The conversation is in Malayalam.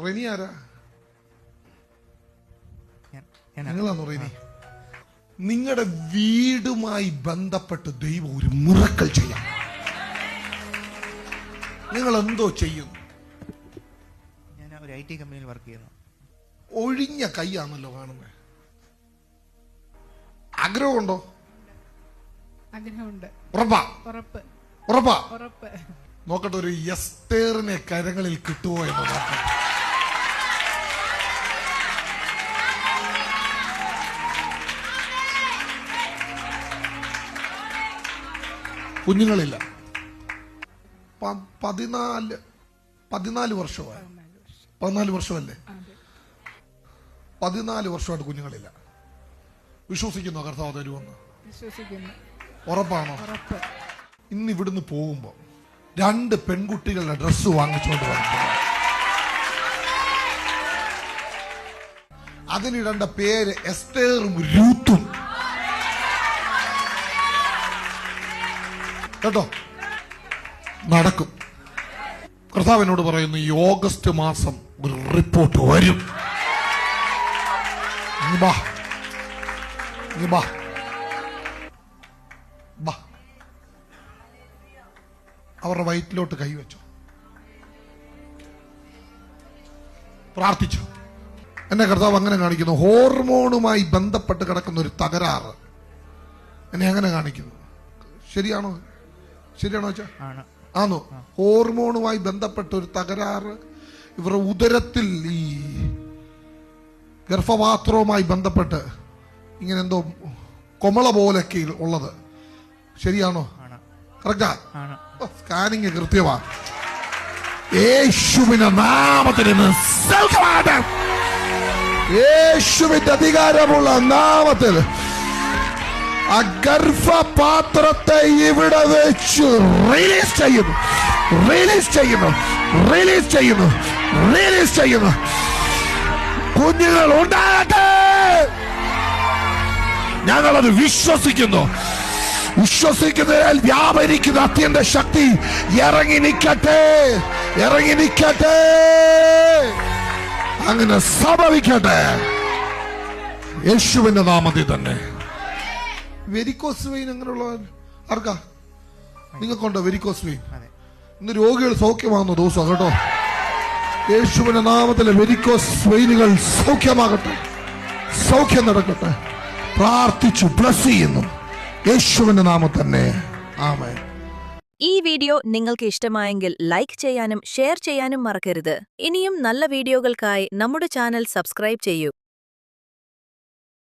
റെനി ആരാ? നിങ്ങളാണോ റെനി? നിങ്ങളുടെ വീടുമായി ബന്ധപ്പെട്ട് ദൈവം ഒരു മിറക്കൽ ചെയ്യാം. നിങ്ങൾ എന്തോ ചെയ്യുന്നു? ഞാൻ ഒരു IT കമ്പനിയിൽ വർക്ക് ചെയ്യുന്നു. ഒഴിഞ്ഞ കൈയാണല്ലോ കാണുന്നത്. ആഗ്രഹമുണ്ടോ? ആഗ്രഹമുണ്ട്. ഉറപ്പാ? ഉറപ്പ്. ഉറപ്പാ? ഉറപ്പ്. നോക്കട്ടെ, ഒരു എസ്തേറിനെ കരങ്ങളിൽ കിട്ടുമോ എന്ന് നോക്കട്ടെ. കുഞ്ഞുങ്ങളില്ല. 14 വർഷമായി. 14 വർഷമല്ലേ? 14 വർഷമായിട്ട് കുഞ്ഞുങ്ങളില്ല. വിശ്വസിക്കുന്നോ കർത്താവ് തരുമെന്ന്? വിശ്വസിക്കുന്നു. ഉറപ്പാണോ? ഉറപ്പ്. ഇന്ന് ഇവിടുന്ന് പോകുമ്പോ 2 പെൺകുട്ടികളുടെ ഡ്രസ്സ് വാങ്ങിച്ചുകൊണ്ട് വന്നു. അതിനിടേണ്ട പേര് എസ്തേറും രൂത്തും. കേട്ടോ? നടക്കും. കർത്താവിനോട് പറയുന്നു, ഈ ഓഗസ്റ്റ് മാസം ഒരു റിപ്പോർട്ട് വരും. അവരുടെ വയറ്റിലോട്ട് കൈവച്ചു, പ്രാർത്ഥിച്ചു. എന്നെ കർത്താവ് അങ്ങനെ കാണിക്കുന്നു. ഹോർമോണുമായി ബന്ധപ്പെട്ട് കിടക്കുന്ന ഒരു തകരാറ് എന്നെ അങ്ങനെ കാണിക്കുന്നു. ശരിയാണോ? ശരിയാണോ വെച്ചാ? ആണോ? ഹോർമോണുമായി ബന്ധപ്പെട്ട ഒരു തകരാറ് ഇവരുടെ ഉദരത്തിൽ, ഈ ഗർഭപാത്രവുമായി ബന്ധപ്പെട്ട് ഇങ്ങനെ എന്തോ കൊമള പോലൊക്കെ ഉള്ളത്. ശരിയാണോ? കറക്റ്റാ? സ്കാനിങ് കൃത്യമാ. യേശുവിന്റെ നാമത്തിൽ, യേശുവിന്റെ അധികാരമുള്ള നാമത്തിൽ ആ ഗർഭപാത്രത്തെ ഇവിടെ വെച്ച് റിലീസ് ചെയ്യുന്നു, റിലീസ് ചെയ്യുന്നു, റിലീസ് ചെയ്യുന്നു, റിലീസ് ചെയ്യുന്നു. കുഞ്ഞുങ്ങൾ ഉണ്ടാകട്ടെ. ഞങ്ങളത് വിശ്വസിക്കുന്നു. വിശ്വസിക്കുന്നതിൽ വ്യാപരിക്കുന്ന അത്യന്ത ശക്തി ഇറങ്ങി നിൽക്കട്ടെ, ഇറങ്ങി നിൽക്കട്ടെ. അങ്ങനെ സംഭവിക്കട്ടെ യേശുവിന്റെ നാമത്തിൽ തന്നെ. വെരിക്കോസ് വെയിൻ അങ്ങനെയുള്ള ആർക്കാ? നിങ്ങൾക്കുണ്ടോ വെരിക്കോസ് വെയിൻ? ഇന്ന് രോഗികൾ സൗഖ്യമാകുന്ന ദിവസം കേട്ടോ. യേശുവിന്റെ നാമത്തിലെ വെരിക്കോസ് വെയിനുകൾ സൗഖ്യമാകട്ടെ, സൗഖ്യം നടക്കട്ടെ. പ്രാർത്ഥിച്ചു ബ്ലസ് ചെയ്യുന്നു യേശുവിന്റെ നാമത്തിൽ തന്നെ. ആമേൻ. ഈ വീഡിയോ നിങ്ങൾക്ക് ഇഷ്ടമായെങ്കിൽ ലൈക്ക് ചെയ്യാനും ഷെയർ ചെയ്യാനും മറക്കരുത്. ഇനിയും നല്ല വീഡിയോകൾക്കായി നമ്മുടെ ചാനൽ സബ്സ്ക്രൈബ് ചെയ്യൂ.